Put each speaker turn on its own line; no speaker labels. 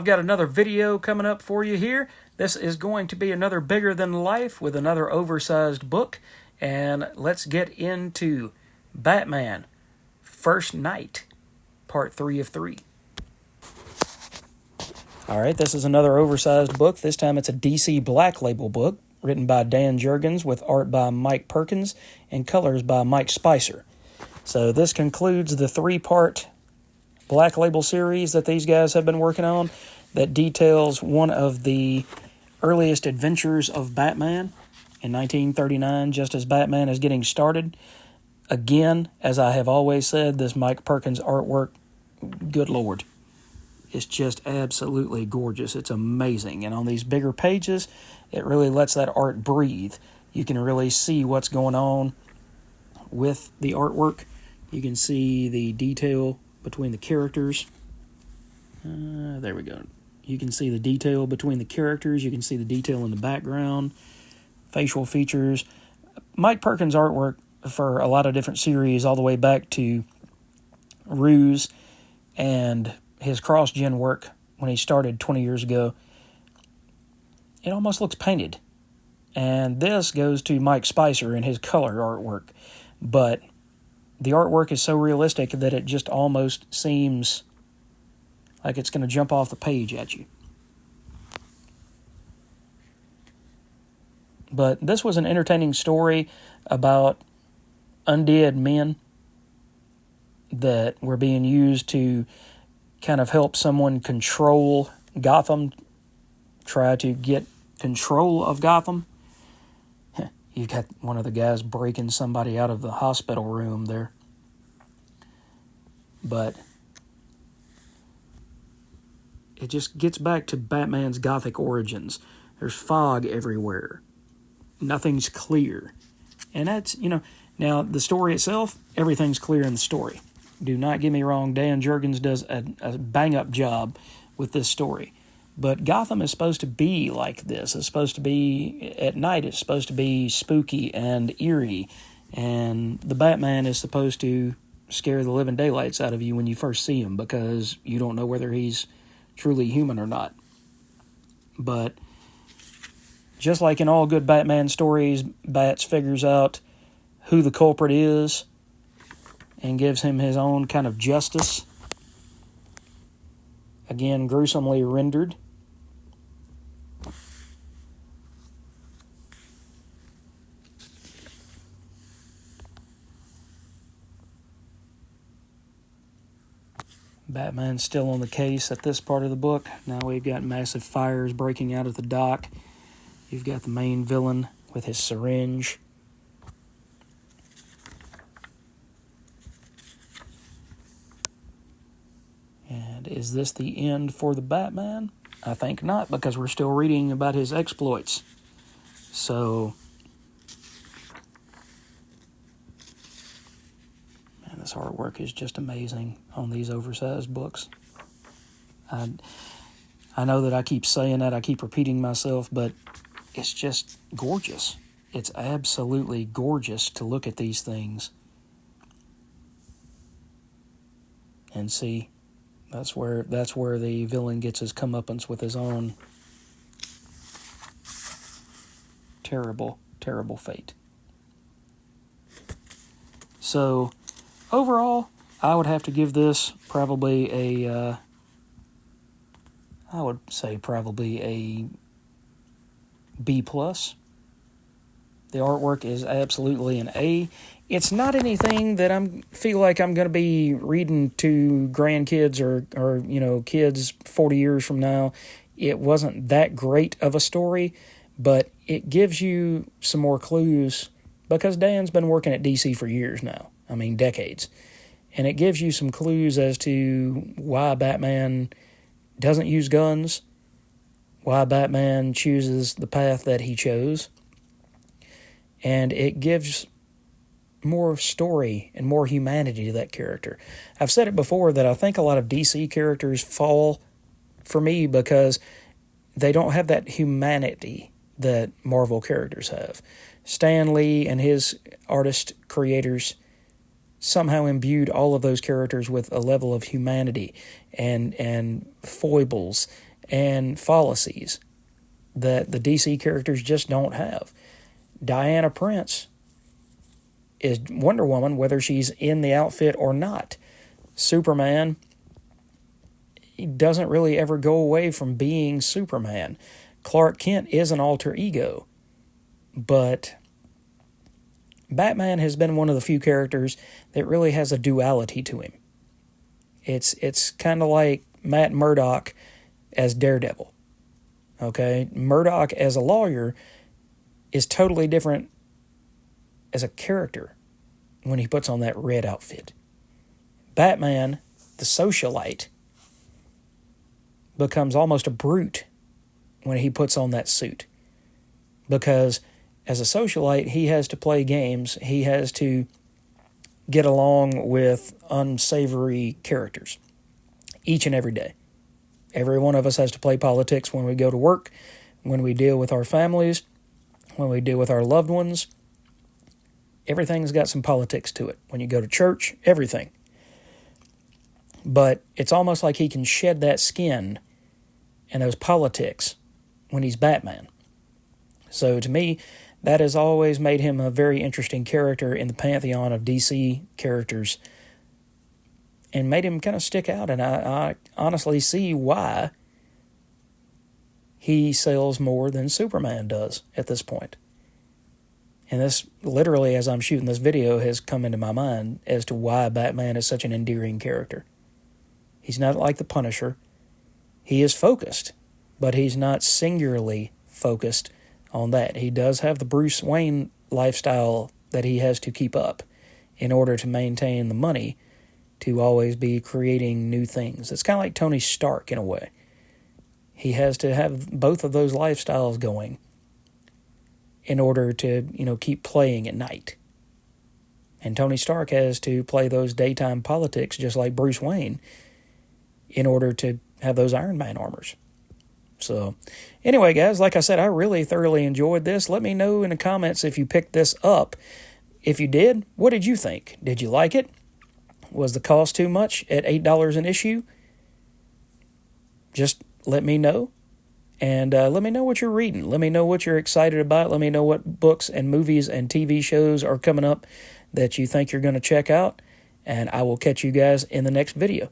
I've got another video coming up for you here. This is going to be another bigger than life with another oversized book. And let's get into Batman First Night, Part 3 of 3. Alright, this is another oversized book. This time it's a DC Black Label book, written by Dan Jurgens with art by Mike Perkins and colors by Mike Spicer. So this concludes the 3-part Black Label series that these guys have been working on that details one of the earliest adventures of Batman in 1939, just as Batman is getting started. Again, as I have always said, this Mike Perkins artwork, good Lord, it's just absolutely gorgeous. It's amazing. And on these bigger pages, it really lets that art breathe. You can really see what's going on with the artwork. You can see the detail between the characters. There we go. You can see the detail between the characters. You can see the detail in the background, facial features. Mike Perkins' artwork for a lot of different series, all the way back to Ruse and his cross-gen work when he started 20 years ago, it almost looks painted. And this goes to Mike Spicer and his color artwork. But the artwork is so realistic that it just almost seems like it's going to jump off the page at you. But this was an entertaining story about undead men that were being used to kind of help someone control Gotham, try to get control of Gotham. You got one of the guys breaking somebody out of the hospital room there. But it just gets back to Batman's Gothic origins. There's fog everywhere. Nothing's clear. And that's, now the story itself, everything's clear in the story. Do not get me wrong, Dan Jurgens does a bang-up job with this story. But Gotham is supposed to be like this. It's supposed to be at night. It's supposed to be spooky and eerie. And the Batman is supposed to scare the living daylights out of you when you first see him, because you don't know whether he's truly human or not. But just like in all good Batman stories, Bats figures out who the culprit is and gives him his own kind of justice. Again, gruesomely rendered. Batman's still on the case at this part of the book. Now we've got massive fires breaking out at the dock. You've got the main villain with his syringe. And is this the end for the Batman? I think not, because we're still reading about his exploits. So, man, this artwork is just amazing on these oversized books. I know that I keep saying that, I keep repeating myself, but it's just gorgeous. It's absolutely gorgeous to look at these things and see. That's where the villain gets his comeuppance with his own terrible, terrible fate. So, overall, I would have to give this probably a B+. The artwork is absolutely an A. It's not anything that I feel like I'm going to be reading to grandkids or kids 40 years from now. It wasn't that great of a story, but it gives you some more clues, because Dan's been working at DC for years now. I mean, decades. And it gives you some clues as to why Batman doesn't use guns, why Batman chooses the path that he chose. And it gives more story and more humanity to that character. I've said it before that I think a lot of DC characters fall for me because they don't have that humanity that Marvel characters have. Stan Lee and his artist creators somehow imbued all of those characters with a level of humanity and foibles and fallacies that the DC characters just don't have. Diana Prince is Wonder Woman, whether she's in the outfit or not. Superman, he doesn't really ever go away from being Superman. Clark Kent is an alter ego, but Batman has been one of the few characters that really has a duality to him. It's kind of like Matt Murdock as Daredevil. Okay? Murdock as a lawyer is totally different as a character when he puts on that red outfit. Batman, the socialite, becomes almost a brute when he puts on that suit. Because as a socialite, he has to play games. He has to get along with unsavory characters each and every day. Every one of us has to play politics when we go to work, when we deal with our families, when we deal with our loved ones. Everything's got some politics to it. When you go to church, everything. But it's almost like he can shed that skin and those politics when he's Batman. So to me, that has always made him a very interesting character in the pantheon of DC characters and made him kind of stick out. And I honestly see why he sells more than Superman does at this point. And this, literally, as I'm shooting this video, has come into my mind as to why Batman is such an endearing character. He's not like the Punisher. He is focused, but he's not singularly focused on that. He does have the Bruce Wayne lifestyle that he has to keep up in order to maintain the money to always be creating new things. It's kind of like Tony Stark in a way. He has to have both of those lifestyles going in order to, keep playing at night. And Tony Stark has to play those daytime politics just like Bruce Wayne in order to have those Iron Man armors. So, anyway, guys, like I said, I really thoroughly enjoyed this. Let me know in the comments if you picked this up. If you did, what did you think? Did you like it? Was the cost too much at $8 an issue? Just let me know. And let me know what you're reading. Let me know what you're excited about. Let me know what books and movies and TV shows are coming up that you think you're going to check out. And I will catch you guys in the next video.